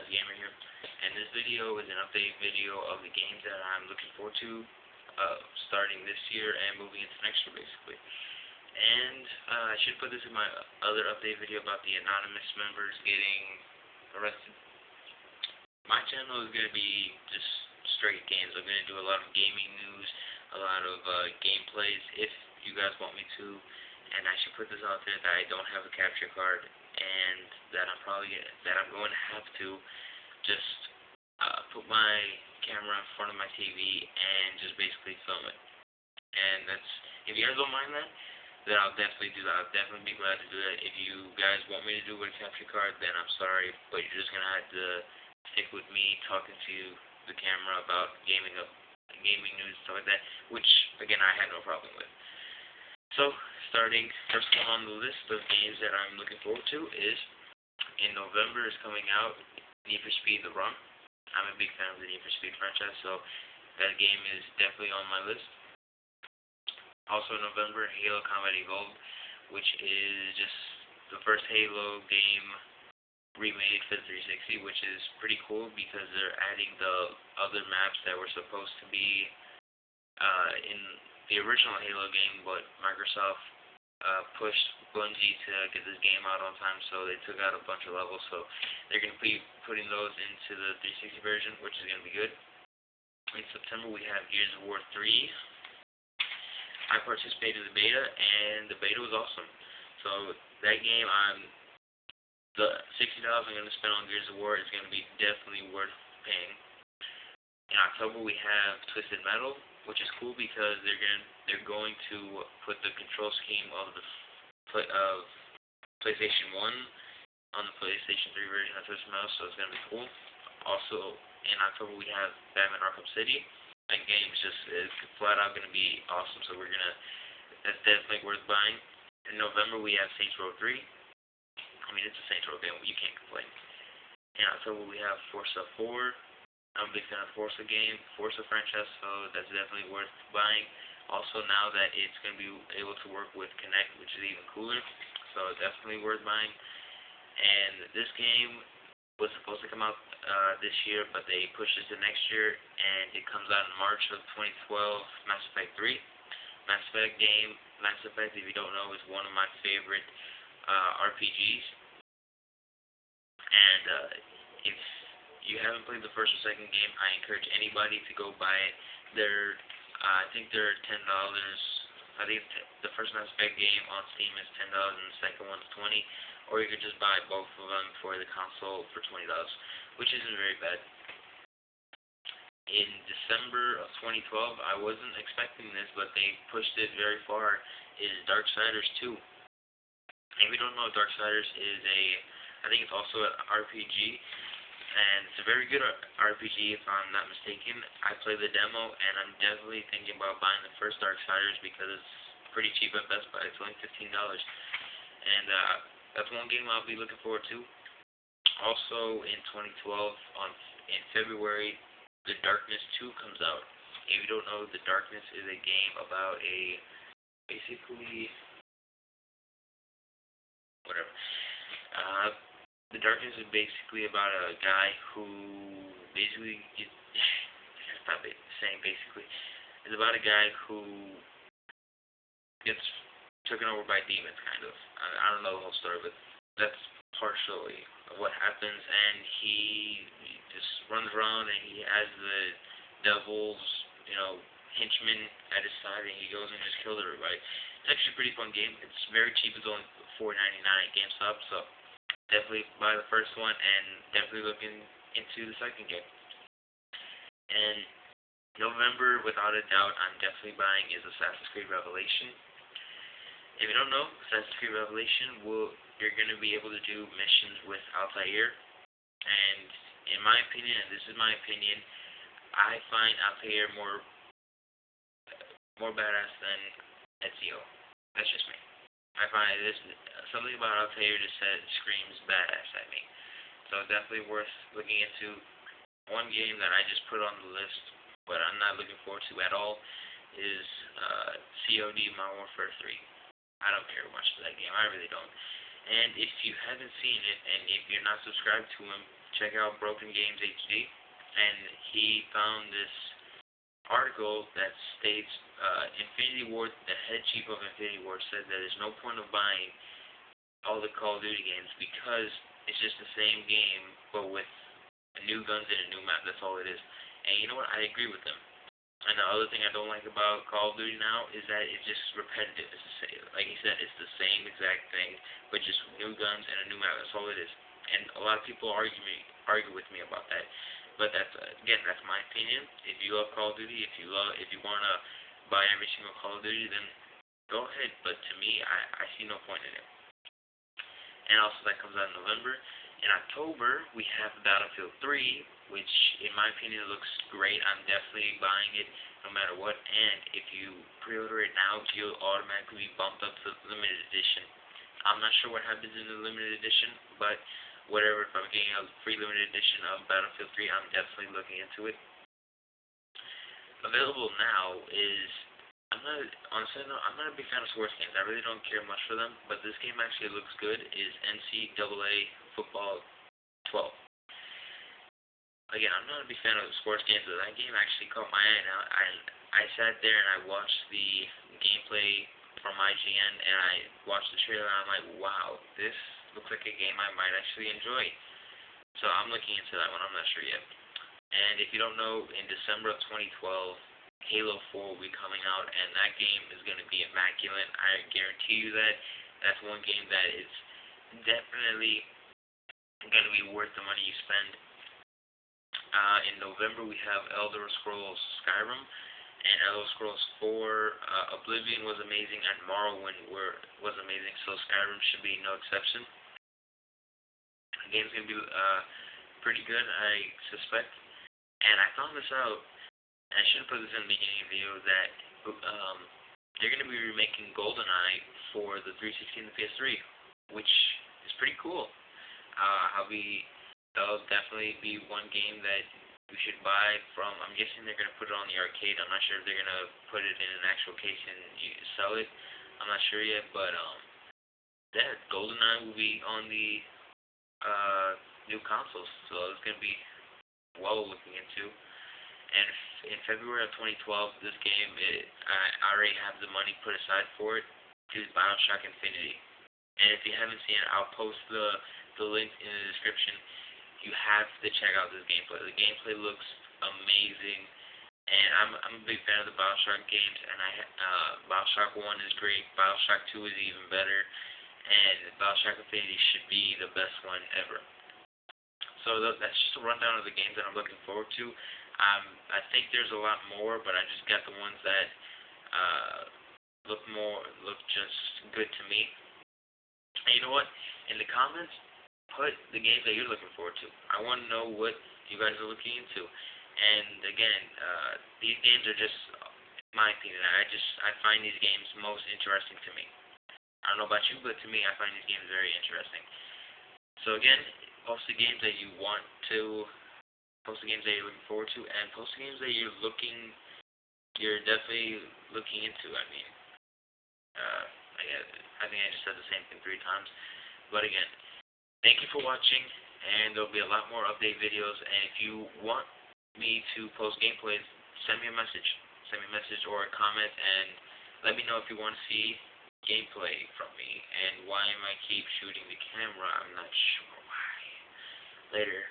Gamer here, and this video is an update video of the games that I'm looking forward to starting this year and moving into next year, basically. And I should put this in my other update video about the anonymous members getting arrested. My channel is going to be just straight games. I'm going to do a lot of gaming news, a lot of gameplays if you guys want me to. And I should put this out there that I don't have a capture card, and that I'm going to have to just put my camera in front of my TV and just basically film it. And that's, if you guys don't mind that, then I'll definitely do that. I'll definitely be glad to do that. If you guys want me to do with a capture card, then I'm sorry, but you're just gonna have to stick with me talking to the camera about gaming news, stuff like that, which again I had no problem with. So, starting first one on the list of games that I'm looking forward to is, in November is coming out Need for Speed The Run. I'm a big fan of the Need for Speed franchise, so that game is definitely on my list. Also in November, Halo Combat Evolved, which is just the first Halo game remade for the 360, which is pretty cool because they're adding the other maps that were supposed to be in the original Halo game, but Microsoft pushed Bungie to get this game out on time, so they took out a bunch of levels, so they're going to be putting those into the 360 version, which is going to be good. In September, we have Gears of War 3. I participated in the beta, and the beta was awesome. So that game, the $60 I'm going to spend on Gears of War is going to be definitely worth paying. In October, we have Twisted Metal, which is cool because they're going to put the control scheme of the PlayStation 1 on the PlayStation 3 version of Twisted Metal, so it's going to be cool. Also, in October, we have Batman Arkham City. That game is flat out going to be awesome, so that's definitely worth buying. In November, we have Saints Row 3. I mean, it's a Saints Row game, you can't complain. In October, we have Forza 4. I'm a big fan of Forza franchise, so that's definitely worth buying. Also, now that it's going to be able to work with Kinect, which is even cooler, so definitely worth buying. And this game was supposed to come out this year, but they pushed it to next year, and it comes out in March of 2012, Mass Effect 3. Mass Effect, if you don't know, is one of my favorite RPGs. And if you haven't played the first or second game, I encourage anybody to go buy it. I think they're $10. I think the first Mass Effect game on Steam is $10 and the second one's $20. Or you could just buy both of them for the console for $20, which isn't very bad. In December of 2012, I wasn't expecting this, but they pushed it very far, is Darksiders 2. And if you don't know, Darksiders is I think it's also an RPG, and it's a very good RPG if I'm not mistaken. I played the demo, and I'm definitely thinking about buying the first Darksiders because it's pretty cheap at Best Buy. It's only $15. And that's one game I'll be looking forward to. Also in 2012, in February, The Darkness 2 comes out. If you don't know, The Darkness is a game about basically whatever. The Darkness is basically about a guy who basically stop it saying basically. It's about a guy who gets taken over by demons, kind of. I don't know the whole story, but that's partially what happens, and he just runs around and he has the devil's, henchmen at his side, and he goes and just kills everybody. It's actually a pretty fun game. It's very cheap. It's only $4.99 at GameStop, so definitely buy the first one and definitely look into the second game. And November, without a doubt, I'm definitely buying is Assassin's Creed Revelation. If you don't know, Assassin's Creed Revelation, you're going to be able to do missions with Altair, and in my opinion, and this is my opinion, I find Altair more badass than Ezio. That's just me. I find something about Altair just screams badass at me. So definitely worth looking into. One game that I just put on the list, but I'm not looking forward to at all, is COD Modern Warfare 3. I don't care much for that game. I really don't. And if you haven't seen it, and if you're not subscribed to him, check out Broken Games HD. And he found this article that states Infinity Ward, the head chief of Infinity Ward, said that there's no point of buying all the Call of Duty games because it's just the same game but with new guns and a new map. That's all it is. And you know what? I agree with them. And the other thing I don't like about Call of Duty now is that it's just repetitive. It's the same, like he said, it's the same exact thing, but just new guns and a new map. That's all it is. And a lot of people argue with me about that. But that's again, that's my opinion. If you love Call of Duty, if you wanna buy every single Call of Duty, then go ahead. But to me, I see no point in it. And also that comes out in November. In October, we have Battlefield 3, which in my opinion looks great. I'm definitely buying it no matter what. And if you pre-order it now, you'll automatically be bumped up to limited edition. I'm not sure what happens in the limited edition, but whatever, if I'm getting a free limited edition of Battlefield 3, I'm definitely looking into it. Available now is, I'm not a big fan of sports games. I really don't care much for them, but this game actually looks good, is NCAA Football 12. Again, I'm not a big fan of sports games, but that game actually caught my eye. Now, I sat there and I watched the gameplay from IGN, and I watched the trailer, and I'm like, wow, this looks like a game I might actually enjoy. So I'm looking into that one. I'm not sure yet. And if you don't know, in December of 2012, Halo 4 will be coming out, and that game is going to be immaculate. I guarantee you that. That's one game that is definitely going to be worth the money you spend. In November, we have Elder Scrolls Skyrim, and Elder Scrolls 4, Oblivion was amazing, and Morrowind was amazing, so Skyrim should be no exception. The game's going to be pretty good, I suspect. And I found this out, I should have put this in the beginning of the video, that they're going to be remaking GoldenEye for the 360 and the PS3, which is pretty cool. That'll definitely be one game that we should buy from. I'm guessing they're going to put it on the arcade. I'm not sure if they're going to put it in an actual case and sell it. I'm not sure yet, but that GoldenEye will be on the new consoles, so it's going to be well looking into. And in February of 2012, this game, I already have the money put aside for it, is BioShock Infinity. And if you haven't seen it, I'll post the link in the description. You have to check out this gameplay. The gameplay looks amazing, and I'm a big fan of the BioShock games. And BioShock 1 is great. BioShock 2 is even better, and BioShock Infinity should be the best one ever. So that's just a rundown of the games that I'm looking forward to. I think there's a lot more, but I just got the ones that look just good to me. And you know what? In the comments, put the games that you're looking forward to. I want to know what you guys are looking into. And again, these games are just, in my opinion, I find these games most interesting to me. I don't know about you, but to me, I find these games very interesting. So again, post the games that you want to, post the games that you're looking forward to, and post the games that you're definitely looking into. I mean, I think I just said the same thing 3 times. But again, thank you for watching, and there'll be a lot more update videos. And if you want me to post gameplays, send me a message. Send me a message or a comment, and let me know if you want to see gameplay from me. And why am I keep shooting the camera? I'm not sure why. Later.